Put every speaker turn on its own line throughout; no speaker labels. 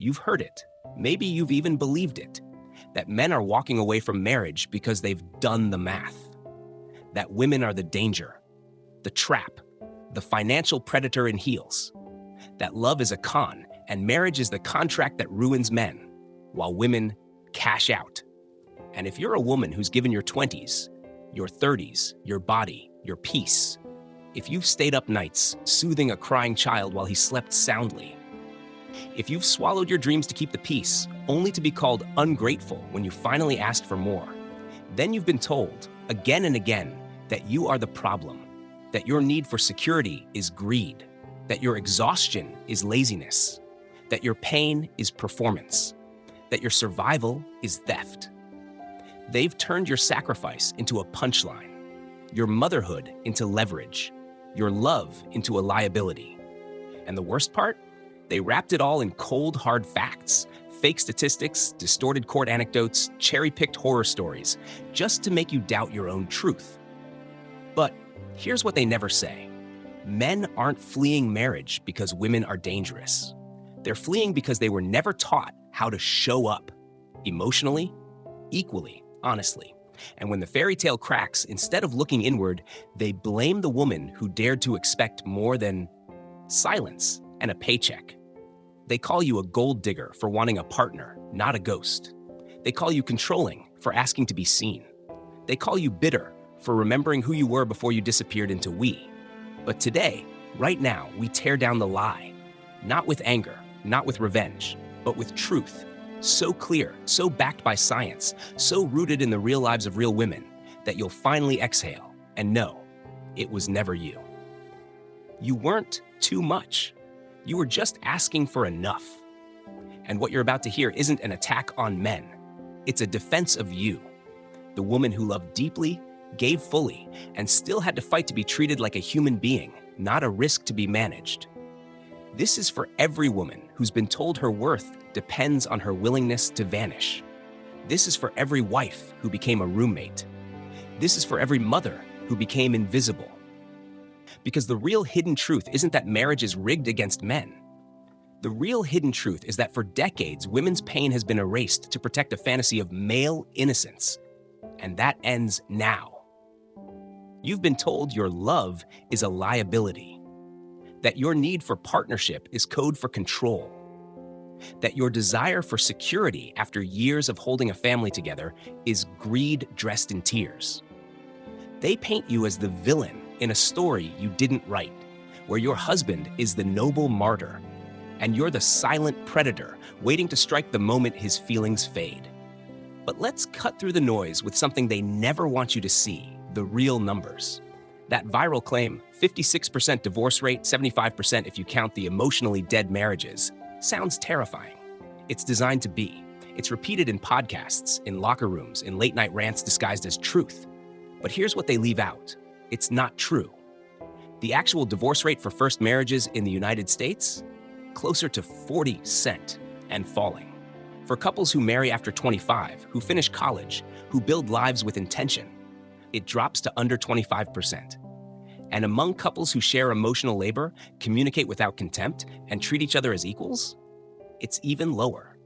You've heard it. Maybe you've even believed it. That men are walking away from marriage because they've done the math. That women are the danger, the trap, the financial predator in heels. That love is a con and marriage is the contract that ruins men, while women cash out. And if you're a woman who's given your 20s, your 30s, your body, your peace, if you've stayed up nights soothing a crying child while he slept soundly, if you've swallowed your dreams to keep the peace, only to be called ungrateful when you finally asked for more, then you've been told, again and again, that you are the problem, that your need for security is greed, that your exhaustion is laziness, that your pain is performance, that your survival is theft. They've turned your sacrifice into a punchline, your motherhood into leverage, your love into a liability. And the worst part? They wrapped it all in cold, hard facts, fake statistics, distorted court anecdotes, cherry-picked horror stories, just to make you doubt your own truth. But here's what they never say. Men aren't fleeing marriage because women are dangerous. They're fleeing because they were never taught how to show up, emotionally, equally, honestly. And when the fairy tale cracks, instead of looking inward, they blame the woman who dared to expect more than silence and a paycheck. They call you a gold digger for wanting a partner, not a ghost. They call you controlling for asking to be seen. They call you bitter for remembering who you were before you disappeared into we. But today, right now, we tear down the lie. Not with anger, not with revenge, but with truth. So clear, so backed by science, so rooted in the real lives of real women, that you'll finally exhale and know it was never you. You weren't too much. You were just asking for enough. And what you're about to hear isn't an attack on men. It's a defense of you, the woman who loved deeply, gave fully, and still had to fight to be treated like a human being, not a risk to be managed. This is for every woman who's been told her worth depends on her willingness to vanish. This is for every wife who became a roommate. This is for every mother who became invisible. Because the real hidden truth isn't that marriage is rigged against men. The real hidden truth is that for decades, women's pain has been erased to protect a fantasy of male innocence. And that ends now. You've been told your love is a liability, that your need for partnership is code for control, that your desire for security after years of holding a family together is greed dressed in tears. They paint you as the villain in a story you didn't write, where your husband is the noble martyr, and you're the silent predator waiting to strike the moment his feelings fade. But let's cut through the noise with something they never want you to see, the real numbers. That viral claim, 56% divorce rate, 75% if you count the emotionally dead marriages, sounds terrifying. It's designed to be. It's repeated in podcasts, in locker rooms, in late-night rants disguised as truth. But here's what they leave out. It's not true. The actual divorce rate for first marriages in the United States? Closer to 40% and falling. For couples who marry after 25, who finish college, who build lives with intention, it drops to under 25%. And among couples who share emotional labor, communicate without contempt, and treat each other as equals, it's even lower.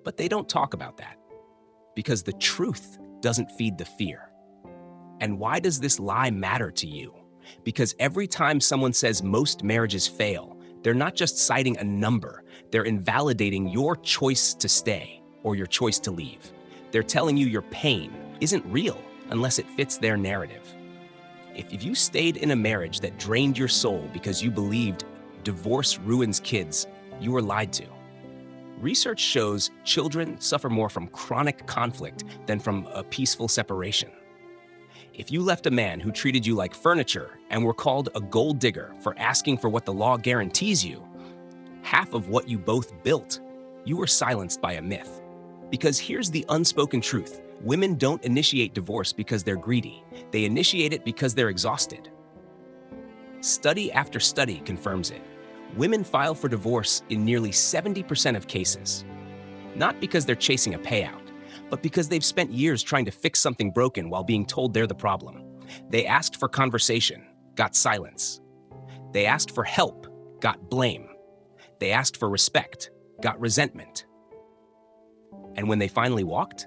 But they don't talk about that, because the truth doesn't feed the fear. And why does this lie matter to you? Because every time someone says most marriages fail, they're not just citing a number, they're invalidating your choice to stay or your choice to leave. They're telling you your pain isn't real unless it fits their narrative. If you stayed in a marriage that drained your soul because you believed divorce ruins kids, you were lied to. Research shows children suffer more from chronic conflict than from a peaceful separation. If you left a man who treated you like furniture and were called a gold digger for asking for what the law guarantees you, half of what you both built, you were silenced by a myth. Because here's the unspoken truth. Women don't initiate divorce because they're greedy. They initiate it because they're exhausted. Study after study confirms it. Women file for divorce in nearly 70% of cases. Not because they're chasing a payout, but because they've spent years trying to fix something broken while being told they're the problem. They asked for conversation, got silence. They asked for help, got blame. They asked for respect, got resentment. And when they finally walked,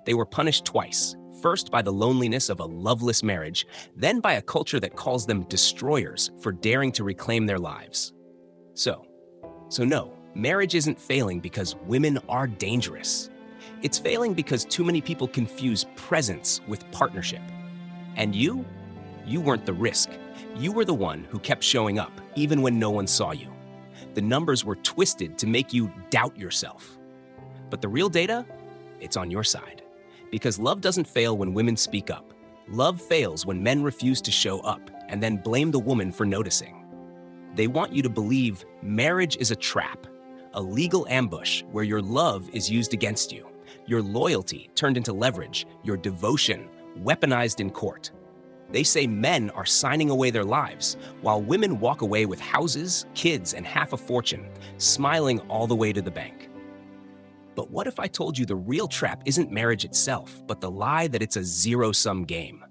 they were punished twice. First by the loneliness of a loveless marriage, then by a culture that calls them destroyers for daring to reclaim their lives. So no, marriage isn't failing because women are dangerous. It's failing because too many people confuse presence with partnership. And you weren't the risk. You were the one who kept showing up, even when no one saw you. The numbers were twisted to make you doubt yourself. But the real data, it's on your side. Because love doesn't fail when women speak up. Love fails when men refuse to show up and then blame the woman for noticing. They want you to believe marriage is a trap, a legal ambush where your love is used against you, your loyalty turned into leverage, your devotion weaponized in court. They say men are signing away their lives, while women walk away with houses, kids, and half a fortune, smiling all the way to the bank. But what if I told you the real trap isn't marriage itself, but the lie that it's a zero-sum game?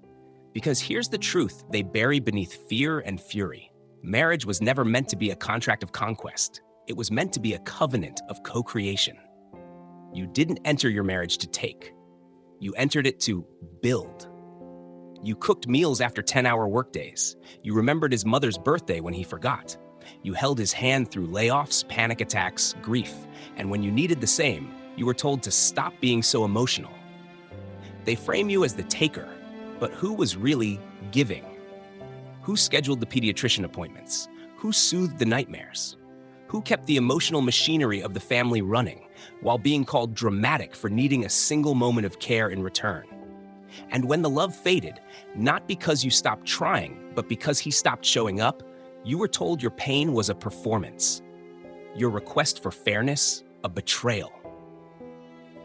Because here's the truth they bury beneath fear and fury. Marriage was never meant to be a contract of conquest. It was meant to be a covenant of co-creation. You didn't enter your marriage to take. You entered it to build. You cooked meals after 10-hour workdays. You remembered his mother's birthday when he forgot. You held his hand through layoffs, panic attacks, grief, and when you needed the same, you were told to stop being so emotional. They frame you as the taker, but who was really giving? Who scheduled the pediatrician appointments? Who soothed the nightmares? Who kept the emotional machinery of the family running while being called dramatic for needing a single moment of care in return? And when the love faded, not because you stopped trying, but because he stopped showing up, you were told your pain was a performance, your request for fairness, a betrayal.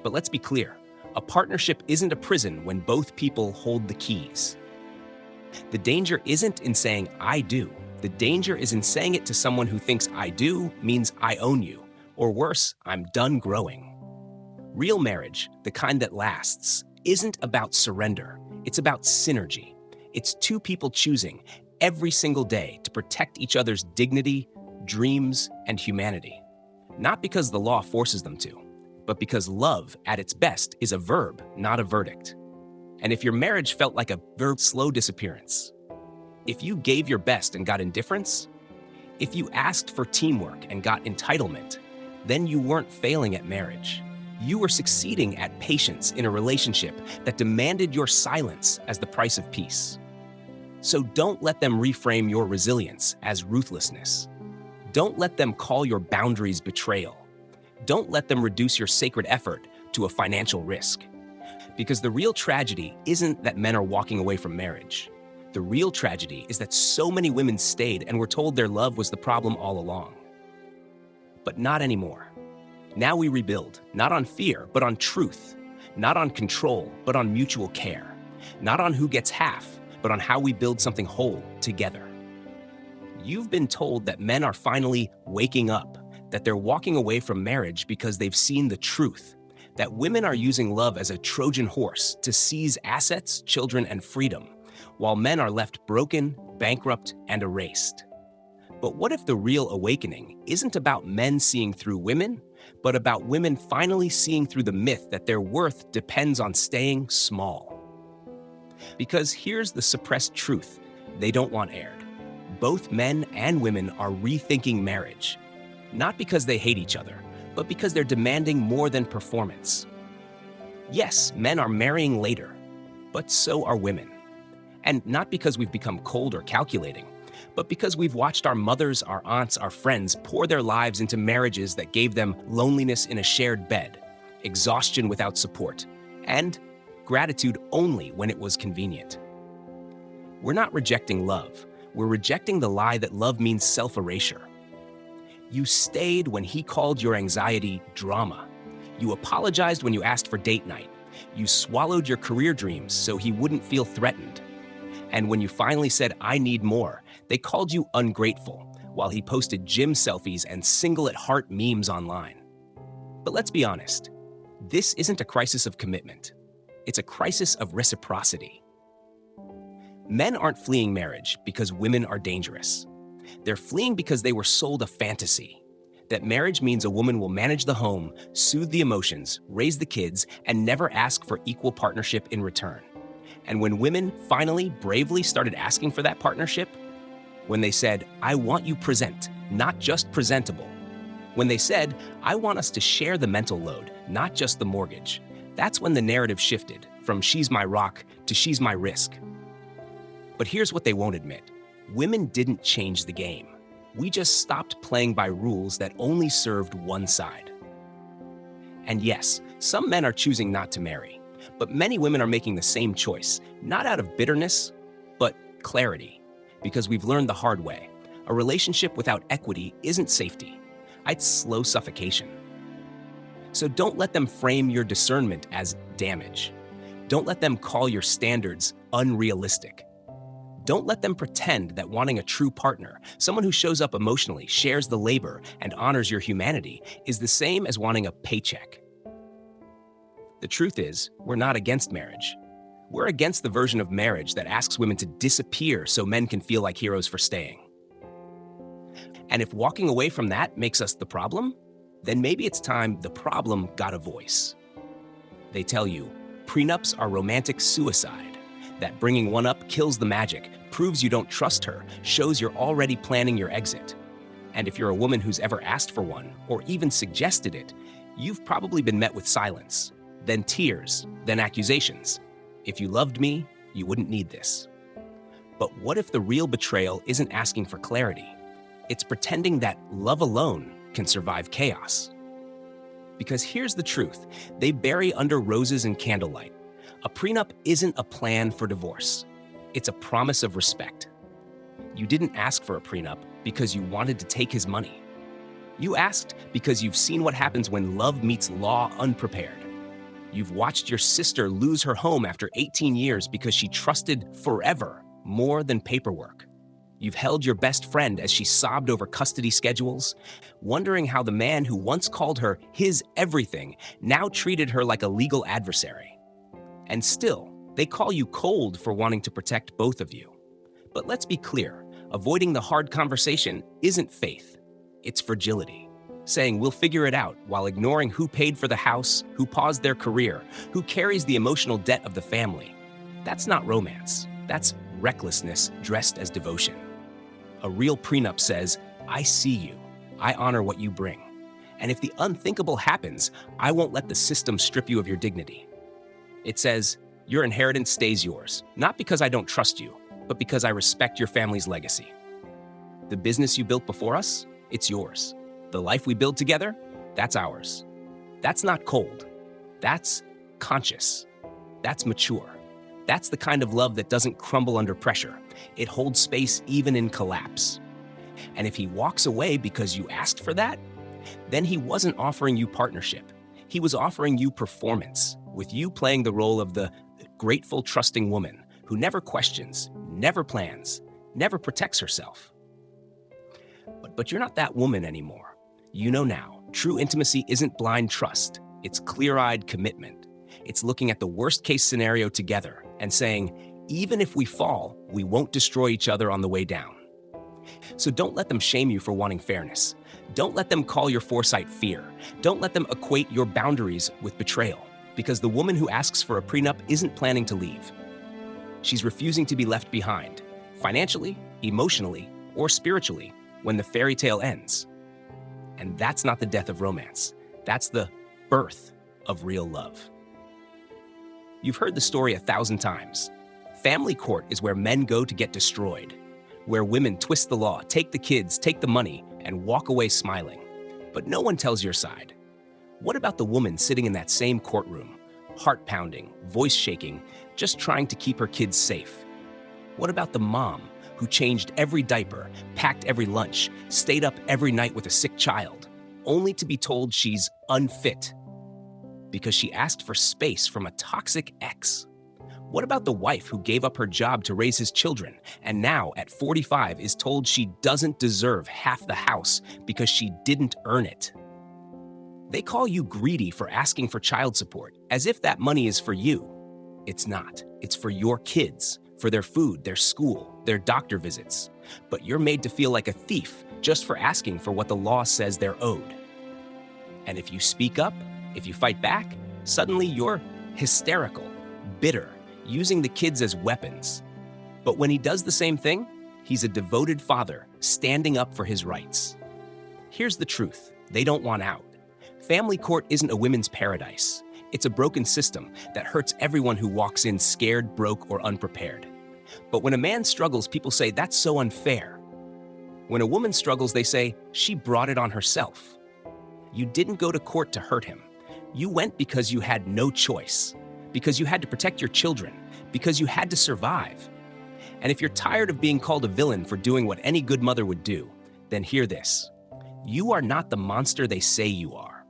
But let's be clear, a partnership isn't a prison when both people hold the keys. The danger isn't in saying, I do. The danger is in saying it to someone who thinks I do means I own you, or worse, I'm done growing. Real marriage, the kind that lasts, isn't about surrender. It's about synergy. It's two people choosing every single day to protect each other's dignity, dreams, and humanity. Not because the law forces them to, but because love, at its best, is a verb, not a verdict. And if your marriage felt like a verb slow disappearance, if you gave your best and got indifference, if you asked for teamwork and got entitlement, then you weren't failing at marriage. You were succeeding at patience in a relationship that demanded your silence as the price of peace. So don't let them reframe your resilience as ruthlessness. Don't let them call your boundaries betrayal. Don't let them reduce your sacred effort to a financial risk. Because the real tragedy isn't that men are walking away from marriage. The real tragedy is that so many women stayed and were told their love was the problem all along. But not anymore. Now we rebuild, not on fear, but on truth. Not on control, but on mutual care. Not on who gets half, but on how we build something whole together. You've been told that men are finally waking up, that they're walking away from marriage because they've seen the truth, that women are using love as a Trojan horse to seize assets, children, and freedom, while men are left broken, bankrupt, and erased. But what if the real awakening isn't about men seeing through women, but about women finally seeing through the myth that their worth depends on staying small? Because here's the suppressed truth they don't want aired. Both men and women are rethinking marriage, not because they hate each other, but because they're demanding more than performance. Yes, men are marrying later, but so are women. And not because we've become cold or calculating, but because we've watched our mothers, our aunts, our friends pour their lives into marriages that gave them loneliness in a shared bed, exhaustion without support, and gratitude only when it was convenient. We're not rejecting love. We're rejecting the lie that love means self-erasure. You stayed when he called your anxiety drama. You apologized when you asked for date night. You swallowed your career dreams so he wouldn't feel threatened. And when you finally said, I need more, they called you ungrateful while he posted gym selfies and single-at-heart memes online. But let's be honest, this isn't a crisis of commitment. It's a crisis of reciprocity. Men aren't fleeing marriage because women are dangerous. They're fleeing because they were sold a fantasy. that marriage means a woman will manage the home, soothe the emotions, raise the kids, and never ask for equal partnership in return. And when women finally bravely started asking for that partnership, when they said, "I want you present, not just presentable," when they said, "I want us to share the mental load, not just the mortgage," that's when the narrative shifted from "she's my rock" to "she's my risk." But here's what they won't admit. Women didn't change the game. We just stopped playing by rules that only served one side. And yes, some men are choosing not to marry, but many women are making the same choice, not out of bitterness, but clarity. Because we've learned the hard way. A relationship without equity isn't safety. It's slow suffocation. So don't let them frame your discernment as damage. Don't let them call your standards unrealistic. Don't let them pretend that wanting a true partner, someone who shows up emotionally, shares the labor, and honors your humanity, is the same as wanting a paycheck. The truth is, we're not against marriage. We're against the version of marriage that asks women to disappear so men can feel like heroes for staying. And if walking away from that makes us the problem, then maybe it's time the problem got a voice. They tell you, prenups are romantic suicide, that bringing one up kills the magic, proves you don't trust her, shows you're already planning your exit. And if you're a woman who's ever asked for one, or even suggested it, you've probably been met with silence, then tears, then accusations. If you loved me, you wouldn't need this. But what if the real betrayal isn't asking for clarity? It's pretending that love alone can survive chaos. Because here's the truth, they bury under roses and candlelight. A prenup isn't a plan for divorce. It's a promise of respect. You didn't ask for a prenup because you wanted to take his money. You asked because you've seen what happens when love meets law unprepared. You've watched your sister lose her home after 18 years because she trusted forever more than paperwork. You've held your best friend as she sobbed over custody schedules, wondering how the man who once called her his everything now treated her like a legal adversary. And still, they call you cold for wanting to protect both of you. But let's be clear, avoiding the hard conversation isn't faith, it's fragility. Saying we'll figure it out while ignoring who paid for the house, who paused their career, who carries the emotional debt of the family. That's not romance. That's recklessness dressed as devotion. A real prenup says, I see you. I honor what you bring. And if the unthinkable happens, I won't let the system strip you of your dignity. It says, your inheritance stays yours, not because I don't trust you, but because I respect your family's legacy. The business you built before us, it's yours. The life we build together, that's ours. That's not cold. That's conscious. That's mature. That's the kind of love that doesn't crumble under pressure. It holds space even in collapse. And if he walks away because you asked for that, then he wasn't offering you partnership. He was offering you performance, with you playing the role of the grateful, trusting woman who never questions, never plans, never protects herself. But you're not that woman anymore. You know now, true intimacy isn't blind trust. It's clear-eyed commitment. It's looking at the worst-case scenario together and saying, even if we fall, we won't destroy each other on the way down. So don't let them shame you for wanting fairness. Don't let them call your foresight fear. Don't let them equate your boundaries with betrayal, because the woman who asks for a prenup isn't planning to leave. She's refusing to be left behind, financially, emotionally, or spiritually, when the fairy tale ends. And that's not the death of romance. That's the birth of real love. You've heard the story 1,000 times. Family court is where men go to get destroyed, where women twist the law, take the kids, take the money, and walk away smiling. But no one tells your side. What about the woman sitting in that same courtroom, heart pounding, voice shaking, just trying to keep her kids safe? What about the mom who changed every diaper, packed every lunch, stayed up every night with a sick child, only to be told she's unfit because she asked for space from a toxic ex? What about the wife who gave up her job to raise his children and now, at 45, is told she doesn't deserve half the house because she didn't earn it? They call you greedy for asking for child support, as if that money is for you. It's not. It's for your kids, for their food, their school, their doctor visits. but you're made to feel like a thief just for asking for what the law says they're owed. And if you speak up, if you fight back, suddenly you're hysterical, bitter, using the kids as weapons. But when he does the same thing, he's a devoted father standing up for his rights. Here's the truth: they don't want out. Family court isn't a women's paradise. It's a broken system that hurts everyone who walks in scared, broke, or unprepared. But when a man struggles, people say, that's so unfair. When a woman struggles, they say, she brought it on herself. You didn't go to court to hurt him. You went because you had no choice, because you had to protect your children, because you had to survive. And if you're tired of being called a villain for doing what any good mother would do, then hear this. You are not the monster they say you are.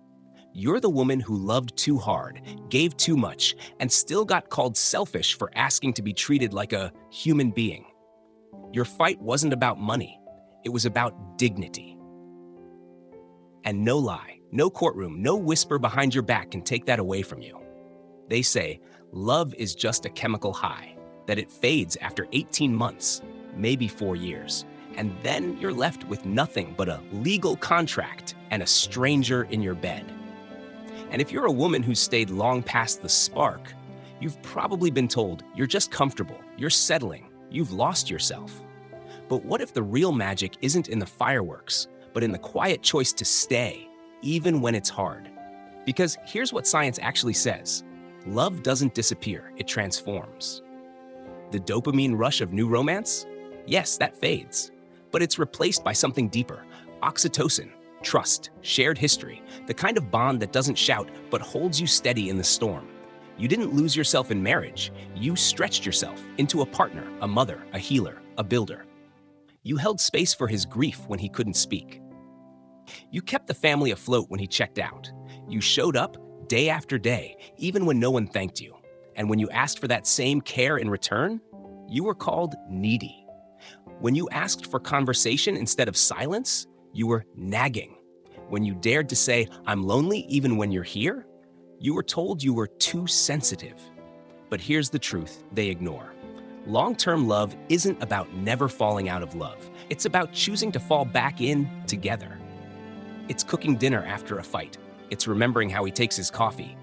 You're the woman who loved too hard, gave too much, and still got called selfish for asking to be treated like a human being. Your fight wasn't about money. It was about dignity. And no lie, no courtroom, no whisper behind your back can take that away from you. They say love is just a chemical high, that it fades after 18 months, maybe 4 years, and then you're left with nothing but a legal contract and a stranger in your bed. And if you're a woman who's stayed long past the spark, you've probably been told you're just comfortable, you're settling, you've lost yourself. But what if the real magic isn't in the fireworks, but in the quiet choice to stay, even when it's hard? Because here's what science actually says. Love doesn't disappear, it transforms. The dopamine rush of new romance? Yes, that fades. But it's replaced by something deeper, oxytocin. Trust, shared history, the kind of bond that doesn't shout but holds you steady in the storm. You didn't lose yourself in marriage. You stretched yourself into a partner, a mother, a healer, a builder. You held space for his grief when he couldn't speak. You kept the family afloat when he checked out. You showed up day after day, even when no one thanked you. And when you asked for that same care in return, you were called needy. When you asked for conversation instead of silence, you were nagging. When you dared to say, I'm lonely even when you're here, you were told you were too sensitive. But here's the truth they ignore. Long-term love isn't about never falling out of love. It's about choosing to fall back in together. It's cooking dinner after a fight. It's remembering how he takes his coffee.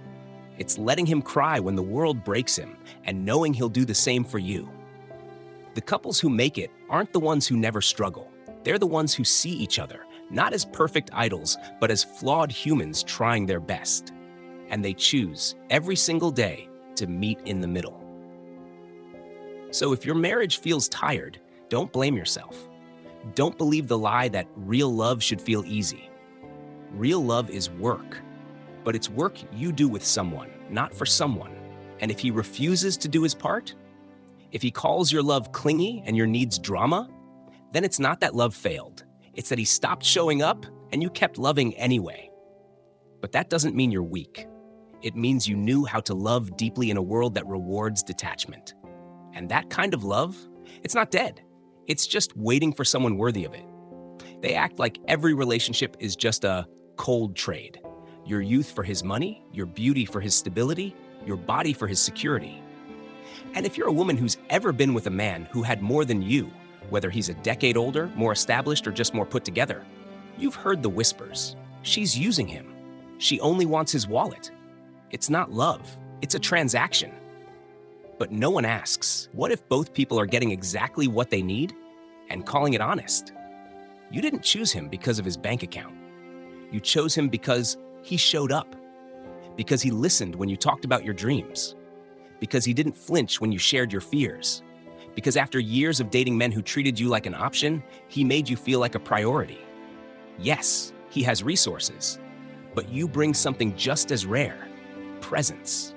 It's letting him cry when the world breaks him and knowing he'll do the same for you. The couples who make it aren't the ones who never struggle. They're the ones who see each other, not as perfect idols, but as flawed humans trying their best. And they choose every single day to meet in the middle. So if your marriage feels tired, don't blame yourself. Don't believe the lie that real love should feel easy. Real love is work, but it's work you do with someone, not for someone. And if he refuses to do his part, if he calls your love clingy and your needs drama, then it's not that love failed. It's that he stopped showing up and you kept loving anyway. But that doesn't mean you're weak. It means you knew how to love deeply in a world that rewards detachment. And that kind of love, it's not dead. It's just waiting for someone worthy of it. They act like every relationship is just a cold trade. Your youth for his money, your beauty for his stability, your body for his security. And if you're a woman who's ever been with a man who had more than you, whether he's a decade older, more established, or just more put together, you've heard the whispers. She's using him. She only wants his wallet. It's not love. It's a transaction. But no one asks, what if both people are getting exactly what they need and calling it honest? You didn't choose him because of his bank account. You chose him because he showed up, because he listened when you talked about your dreams, because he didn't flinch when you shared your fears, because after years of dating men who treated you like an option, he made you feel like a priority. Yes, he has resources, but you bring something just as rare, presence.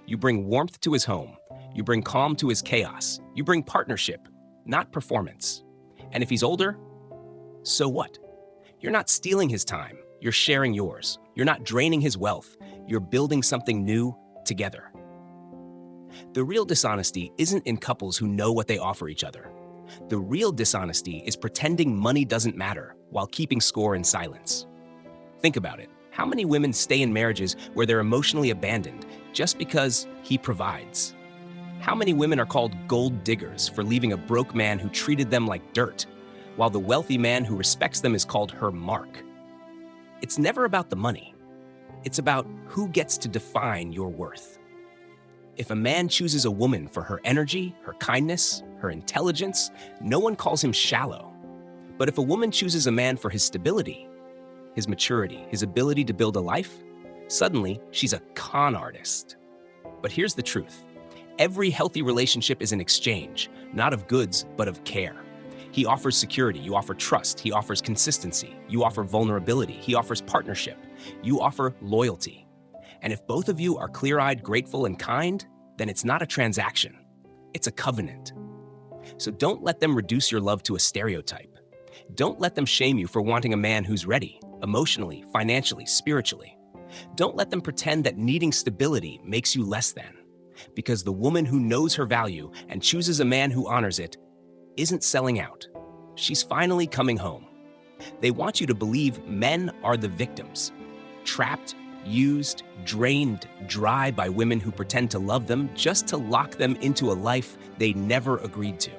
You bring warmth to his home. You bring calm to his chaos. You bring partnership, not performance. And if he's older, so what? You're not stealing his time. You're sharing yours. You're not draining his wealth. You're building something new together. The real dishonesty isn't in couples who know what they offer each other. The real dishonesty is pretending money doesn't matter while keeping score in silence. Think about it. How many women stay in marriages where they're emotionally abandoned just because he provides? How many women are called gold diggers for leaving a broke man who treated them like dirt, while the wealthy man who respects them is called her mark? It's never about the money. It's about who gets to define your worth. If a man chooses a woman for her energy, her kindness, her intelligence, no one calls him shallow. But if a woman chooses a man for his stability, his maturity, his ability to build a life, suddenly she's a con artist. But here's the truth. Every healthy relationship is an exchange, not of goods, but of care. He offers security, you offer trust, he offers consistency, you offer vulnerability, he offers partnership, you offer loyalty. And if both of you are clear-eyed, grateful, and kind, then it's not a transaction, it's a covenant. So don't let them reduce your love to a stereotype. Don't let them shame you for wanting a man who's ready, emotionally, financially, spiritually. Don't let them pretend that needing stability makes you less than. Because the woman who knows her value and chooses a man who honors it isn't selling out. She's finally coming home. They want you to believe men are the victims, trapped, used, drained dry by women who pretend to love them just to lock them into a life they never agreed to.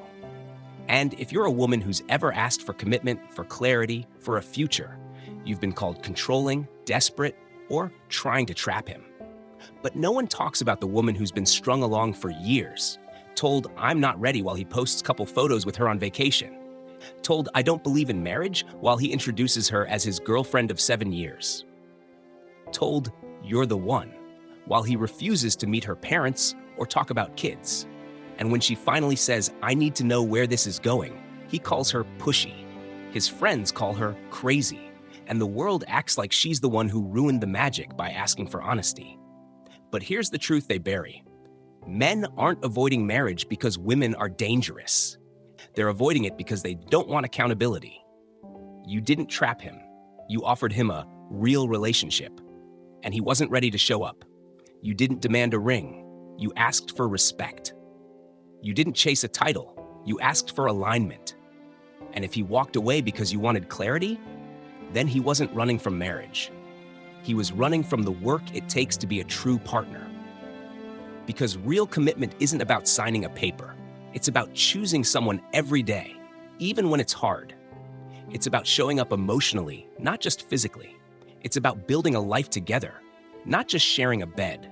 And if you're a woman who's ever asked for commitment, for clarity, for a future, you've been called controlling, desperate, or trying to trap him. But no one talks about the woman who's been strung along for years, told I'm not ready while he posts a couple photos with her on vacation, told I don't believe in marriage while he introduces her as his girlfriend of 7 years, told you're the one while he refuses to meet her parents or talk about kids. And when she finally says, I need to know where this is going, he calls her pushy. His friends call her crazy. And the world acts like she's the one who ruined the magic by asking for honesty. But here's the truth they bury. Men aren't avoiding marriage because women are dangerous. They're avoiding it because they don't want accountability. You didn't trap him. You offered him a real relationship, and he wasn't ready to show up. You didn't demand a ring. You asked for respect. You didn't chase a title. You asked for alignment. And if he walked away because you wanted clarity, then he wasn't running from marriage. He was running from the work it takes to be a true partner. Because real commitment isn't about signing a paper. It's about choosing someone every day, even when it's hard. It's about showing up emotionally, not just physically. It's about building a life together, not just sharing a bed.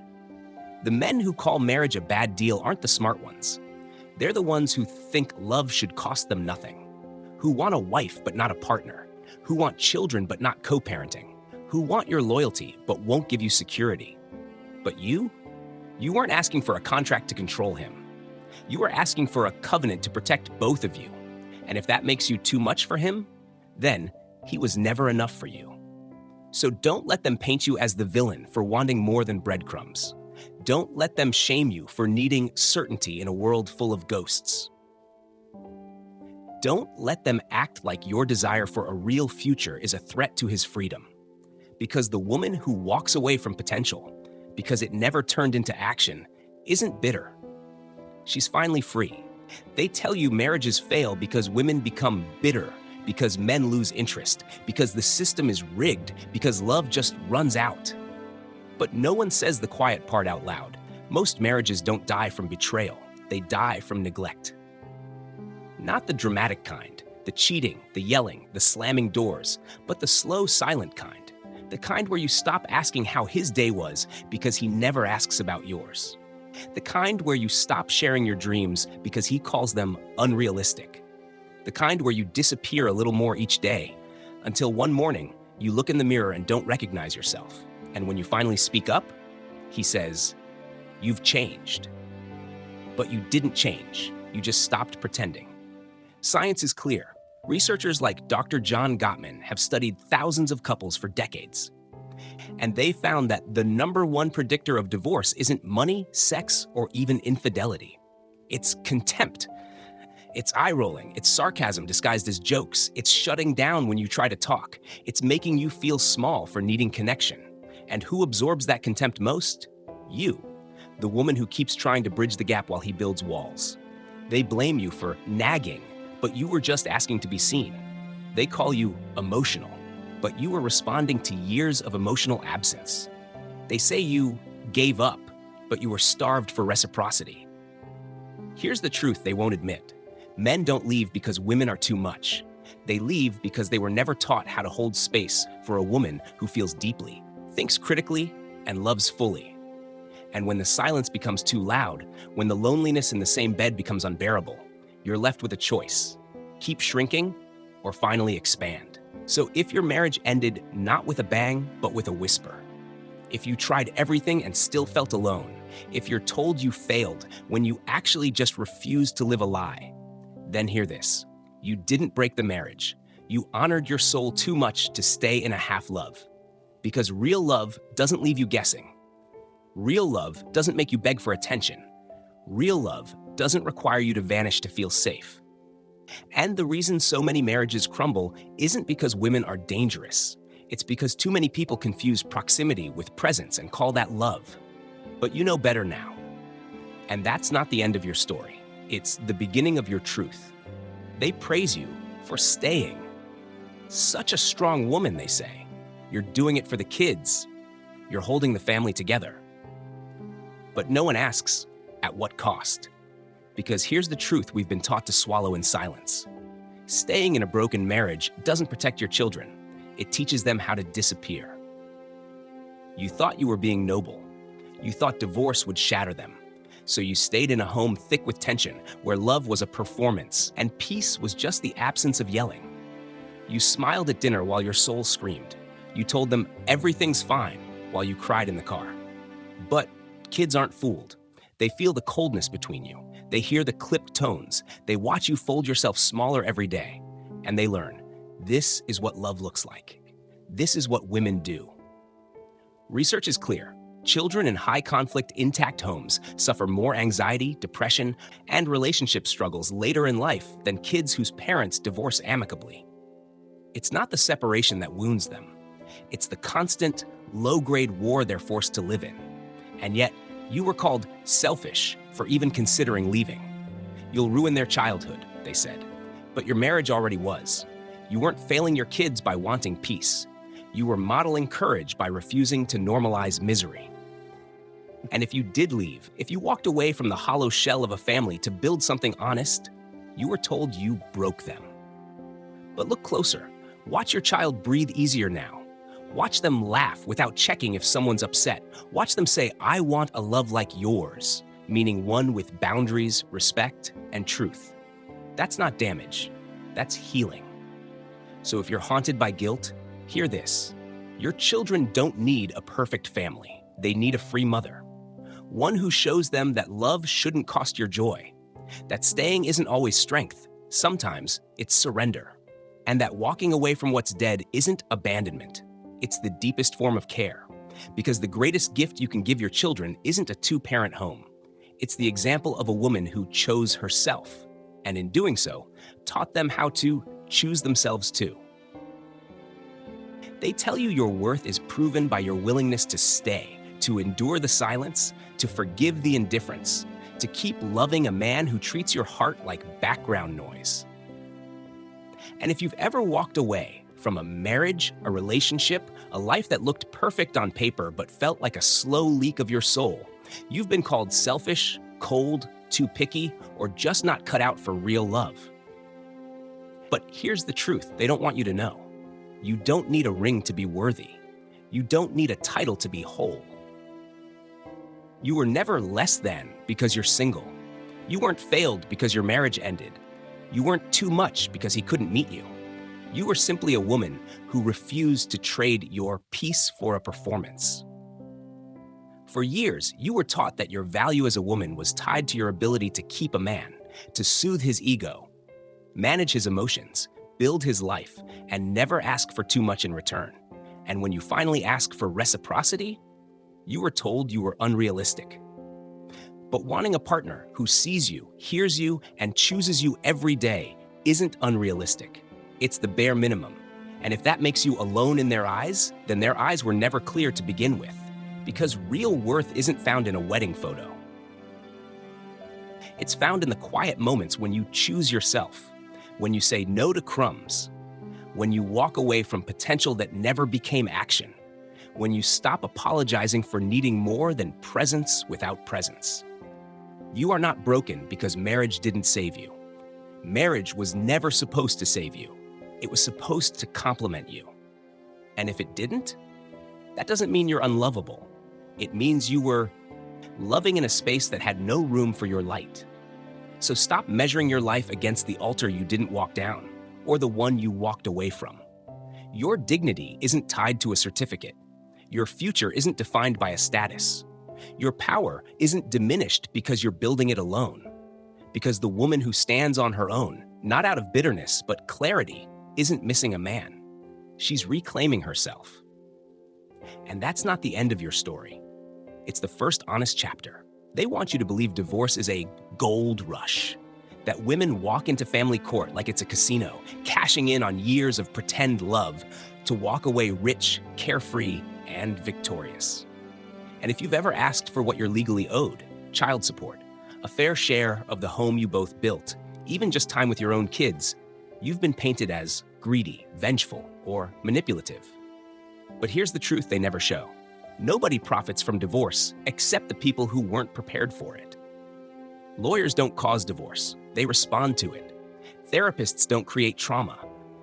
The men who call marriage a bad deal aren't the smart ones. They're the ones who think love should cost them nothing, who want a wife but not a partner, who want children but not co-parenting, who want your loyalty but won't give you security. But you weren't asking for a contract to control him. You were asking for a covenant to protect both of you. And if that makes you too much for him, then he was never enough for you. So don't let them paint you as the villain for wanting more than breadcrumbs. Don't let them shame you for needing certainty in a world full of ghosts. Don't let them act like your desire for a real future is a threat to his freedom. Because the woman who walks away from potential, because it never turned into action, isn't bitter. She's finally free. They tell you marriages fail because women become bitter, because men lose interest, because the system is rigged, because love just runs out. But no one says the quiet part out loud. Most marriages don't die from betrayal. They die from neglect. Not the dramatic kind, the cheating, the yelling, the slamming doors, but the slow, silent kind. The kind where you stop asking how his day was because he never asks about yours. The kind where you stop sharing your dreams because he calls them unrealistic. The kind where you disappear a little more each day until one morning you look in the mirror and don't recognize yourself. And when you finally speak up, he says, "You've changed." But you didn't change. You just stopped pretending. Science is clear. Researchers like Dr. John Gottman have studied thousands of couples for decades. And they found that the #1 predictor of divorce isn't money, sex, or even infidelity. It's contempt. It's eye-rolling. It's sarcasm disguised as jokes. It's shutting down when you try to talk. It's making you feel small for needing connection. And who absorbs that contempt most? You, the woman who keeps trying to bridge the gap while he builds walls. They blame you for nagging, but you were just asking to be seen. They call you emotional, but you were responding to years of emotional absence. They say you gave up, but you were starved for reciprocity. Here's the truth they won't admit. Men don't leave because women are too much. They leave because they were never taught how to hold space for a woman who feels deeply, thinks critically, and loves fully. And when the silence becomes too loud, when the loneliness in the same bed becomes unbearable, you're left with a choice: keep shrinking or finally expand. So if your marriage ended not with a bang, but with a whisper, if you tried everything and still felt alone, if you're told you failed when you actually just refused to live a lie, then hear this. You didn't break the marriage. You honored your soul too much to stay in a half-love. Because real love doesn't leave you guessing. Real love doesn't make you beg for attention. Real love doesn't require you to vanish to feel safe. And the reason so many marriages crumble isn't because women are dangerous. It's because too many people confuse proximity with presence and call that love. But you know better now. And that's not the end of your story. It's the beginning of your truth. They praise you for staying. Such a strong woman, they say. You're doing it for the kids. You're holding the family together. But no one asks, at what cost? Because here's the truth we've been taught to swallow in silence. Staying in a broken marriage doesn't protect your children. It teaches them how to disappear. You thought you were being noble. You thought divorce would shatter them. So you stayed in a home thick with tension, where love was a performance and peace was just the absence of yelling. You smiled at dinner while your soul screamed. You told them everything's fine while you cried in the car. But kids aren't fooled. They feel the coldness between you. They hear the clipped tones. They watch you fold yourself smaller every day. And they learn, this is what love looks like. This is what women do. Research is clear. Children in high-conflict, intact homes suffer more anxiety, depression, and relationship struggles later in life than kids whose parents divorce amicably. It's not the separation that wounds them. It's the constant, low-grade war they're forced to live in. And yet, you were called selfish for even considering leaving. You'll ruin their childhood, they said. But your marriage already was. You weren't failing your kids by wanting peace. You were modeling courage by refusing to normalize misery. And if you did leave, if you walked away from the hollow shell of a family to build something honest, you were told you broke them. But look closer. Watch your child breathe easier now. Watch them laugh without checking if someone's upset. Watch them say, I want a love like yours, meaning one with boundaries, respect, and truth. That's not damage. That's healing. So if you're haunted by guilt, hear this. Your children don't need a perfect family. They need a free mother. One who shows them that love shouldn't cost your joy, that staying isn't always strength. Sometimes it's surrender. And that walking away from what's dead isn't abandonment. It's the deepest form of care. Because the greatest gift you can give your children isn't a two-parent home. It's the example of a woman who chose herself, and in doing so, taught them how to choose themselves too. They tell you your worth is proven by your willingness to stay, to endure the silence, to forgive the indifference, to keep loving a man who treats your heart like background noise. And if you've ever walked away from a marriage, a relationship, a life that looked perfect on paper but felt like a slow leak of your soul, you've been called selfish, cold, too picky, or just not cut out for real love. But here's the truth they don't want you to know. You don't need a ring to be worthy. You don't need a title to be whole. You were never less than because you're single. You weren't failed because your marriage ended. You weren't too much because he couldn't meet you. You were simply a woman who refused to trade your peace for a performance. For years, you were taught that your value as a woman was tied to your ability to keep a man, to soothe his ego, manage his emotions, build his life, and never ask for too much in return. And when you finally ask for reciprocity, you were told you were unrealistic. But wanting a partner who sees you, hears you, and chooses you every day isn't unrealistic. It's the bare minimum. And if that makes you alone in their eyes, then their eyes were never clear to begin with. Because real worth isn't found in a wedding photo. It's found in the quiet moments when you choose yourself, when you say no to crumbs, when you walk away from potential that never became action, when you stop apologizing for needing more than presence without presence. You are not broken because marriage didn't save you. Marriage was never supposed to save you. It was supposed to complement you. And if it didn't, that doesn't mean you're unlovable. It means you were loving in a space that had no room for your light. So stop measuring your life against the altar you didn't walk down, or the one you walked away from. Your dignity isn't tied to a certificate. Your future isn't defined by a status. Your power isn't diminished because you're building it alone. Because the woman who stands on her own, not out of bitterness, but clarity, isn't missing a man. She's reclaiming herself. And that's not the end of your story. It's the first honest chapter. They want you to believe divorce is a gold rush, that women walk into family court like it's a casino, cashing in on years of pretend love to walk away rich, carefree, and victorious. And if you've ever asked for what you're legally owed, child support, a fair share of the home you both built, even just time with your own kids, you've been painted as greedy, vengeful, or manipulative. But here's the truth they never show. Nobody profits from divorce except the people who weren't prepared for it. Lawyers don't cause divorce, they respond to it. Therapists don't create trauma,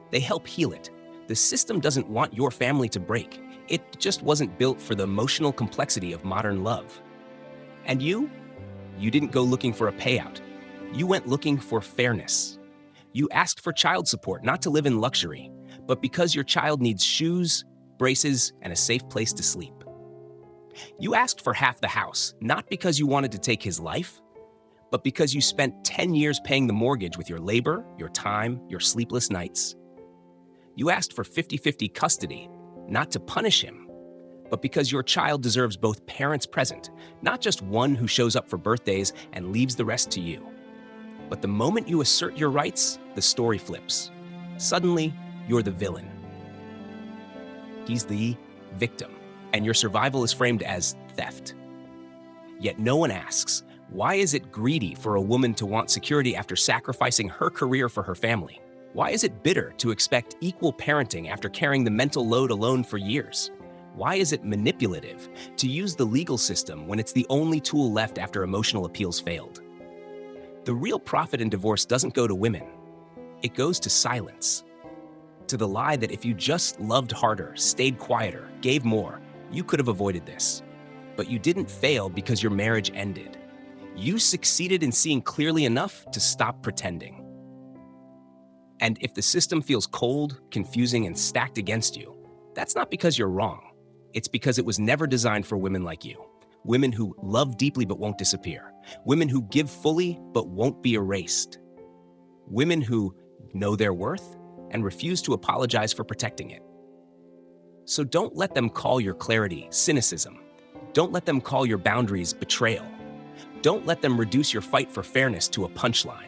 they help heal it. The system doesn't want your family to break. It just wasn't built for the emotional complexity of modern love. And you didn't go looking for a payout. You went looking for fairness. You asked for child support, not to live in luxury, but because your child needs shoes, braces, and a safe place to sleep. You asked for half the house, not because you wanted to take his life, but because you spent 10 years paying the mortgage with your labor, your time, your sleepless nights. You asked for 50-50 custody, not to punish him, but because your child deserves both parents present, not just one who shows up for birthdays and leaves the rest to you. But the moment you assert your rights, the story flips. Suddenly, you're the villain. He's the victim, and your survival is framed as theft. Yet no one asks, why is it greedy for a woman to want security after sacrificing her career for her family? Why is it bitter to expect equal parenting after carrying the mental load alone for years? Why is it manipulative to use the legal system when it's the only tool left after emotional appeals failed? The real profit in divorce doesn't go to women. It goes to silence. To the lie that if you just loved harder, stayed quieter, gave more, you could have avoided this. But you didn't fail because your marriage ended. You succeeded in seeing clearly enough to stop pretending. And if the system feels cold, confusing, and stacked against you, that's not because you're wrong. It's because it was never designed for women like you. Women who love deeply but won't disappear. Women who give fully but won't be erased. Women who know their worth and refuse to apologize for protecting it. So don't let them call your clarity cynicism. Don't let them call your boundaries betrayal. Don't let them reduce your fight for fairness to a punchline.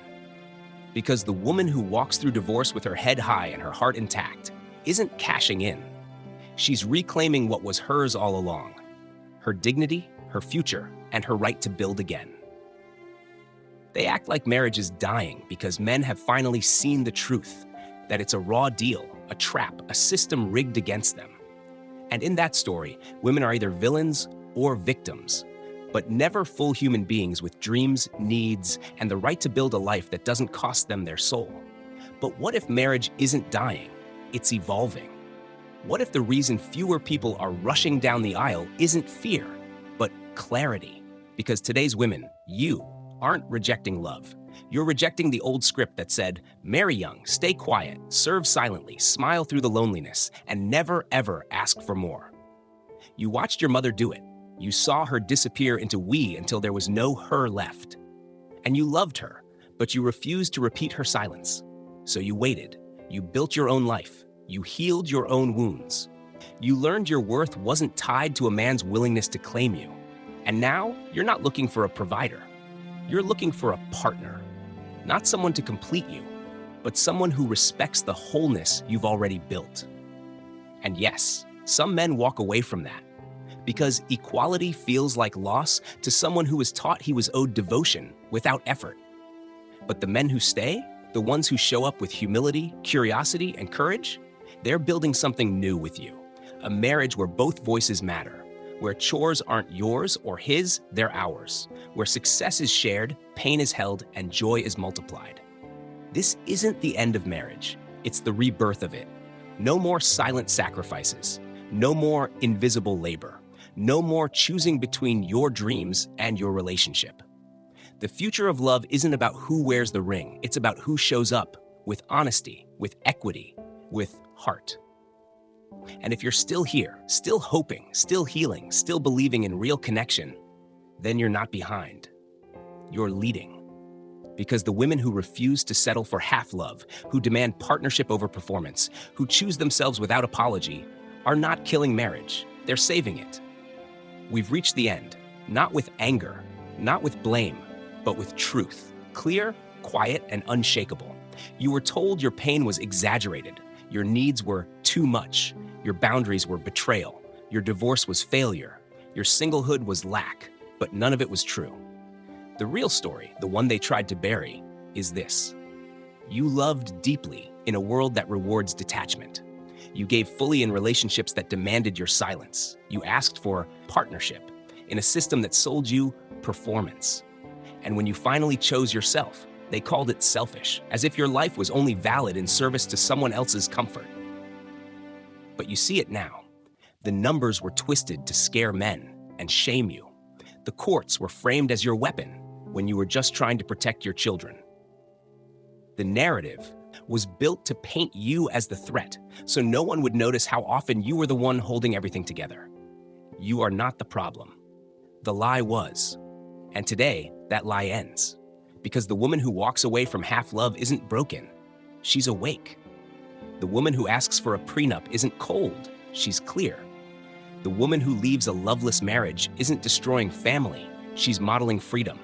Because the woman who walks through divorce with her head high and her heart intact isn't cashing in. She's reclaiming what was hers all along. Her dignity, her future, and her right to build again. They act like marriage is dying because men have finally seen the truth, that it's a raw deal, a trap, a system rigged against them. And in that story, women are either villains or victims, but never full human beings with dreams, needs, and the right to build a life that doesn't cost them their soul. But what if marriage isn't dying? It's evolving. What if the reason fewer people are rushing down the aisle isn't fear, but clarity? Because today's women, you, aren't rejecting love. You're rejecting the old script that said, marry young, stay quiet, serve silently, smile through the loneliness, and never ever ask for more. You watched your mother do it. You saw her disappear into we until there was no her left. And you loved her, but you refused to repeat her silence. So you waited. You built your own life. You healed your own wounds. You learned your worth wasn't tied to a man's willingness to claim you. And now, you're not looking for a provider. You're looking for a partner. Not someone to complete you, but someone who respects the wholeness you've already built. And yes, some men walk away from that, because equality feels like loss to someone who was taught he was owed devotion without effort. But the men who stay, the ones who show up with humility, curiosity, and courage, they're building something new with you. A marriage where both voices matter. where chores aren't yours or his, they're ours, where success is shared, pain is held, and joy is multiplied. This isn't the end of marriage, it's the rebirth of it. No more silent sacrifices, no more invisible labor, no more choosing between your dreams and your relationship. The future of love isn't about who wears the ring, it's about who shows up with honesty, with equity, with heart. And if you're still here, still hoping, still healing, still believing in real connection, then you're not behind. You're leading. Because the women who refuse to settle for half love, who demand partnership over performance, who choose themselves without apology, are not killing marriage. They're saving it. We've reached the end, not with anger, not with blame, but with truth. Clear, quiet, and unshakable. You were told your pain was exaggerated. Your needs were too much. Your boundaries were betrayal. Your divorce was failure. Your singlehood was lack, but none of it was true. The real story, the one they tried to bury, is this. You loved deeply in a world that rewards detachment. You gave fully in relationships that demanded your silence. You asked for partnership in a system that sold you performance. And when you finally chose yourself, they called it selfish, as if your life was only valid in service to someone else's comfort. But you see it now. The numbers were twisted to scare men and shame you. The courts were framed as your weapon when you were just trying to protect your children. The narrative was built to paint you as the threat, so no one would notice how often you were the one holding everything together. You are not the problem. The lie was. And today, that lie ends. Because the woman who walks away from half love isn't broken. She's awake. The woman who asks for a prenup isn't cold. She's clear. The woman who leaves a loveless marriage isn't destroying family. She's modeling freedom.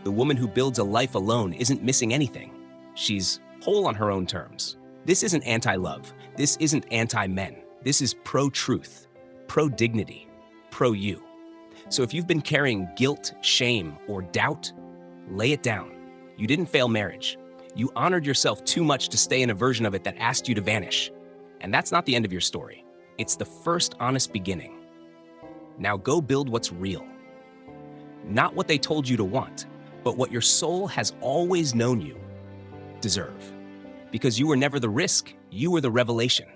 The woman who builds a life alone isn't missing anything. She's whole on her own terms. This isn't anti-love. This isn't anti-men. This is pro-truth, pro-dignity, pro-you. So if you've been carrying guilt, shame, or doubt, lay it down. You didn't fail marriage. You honored yourself too much to stay in a version of it that asked you to vanish. And that's not the end of your story. It's the first honest beginning. Now go build what's real. Not what they told you to want, but what your soul has always known you deserve. Because you were never the risk, you were the revelation.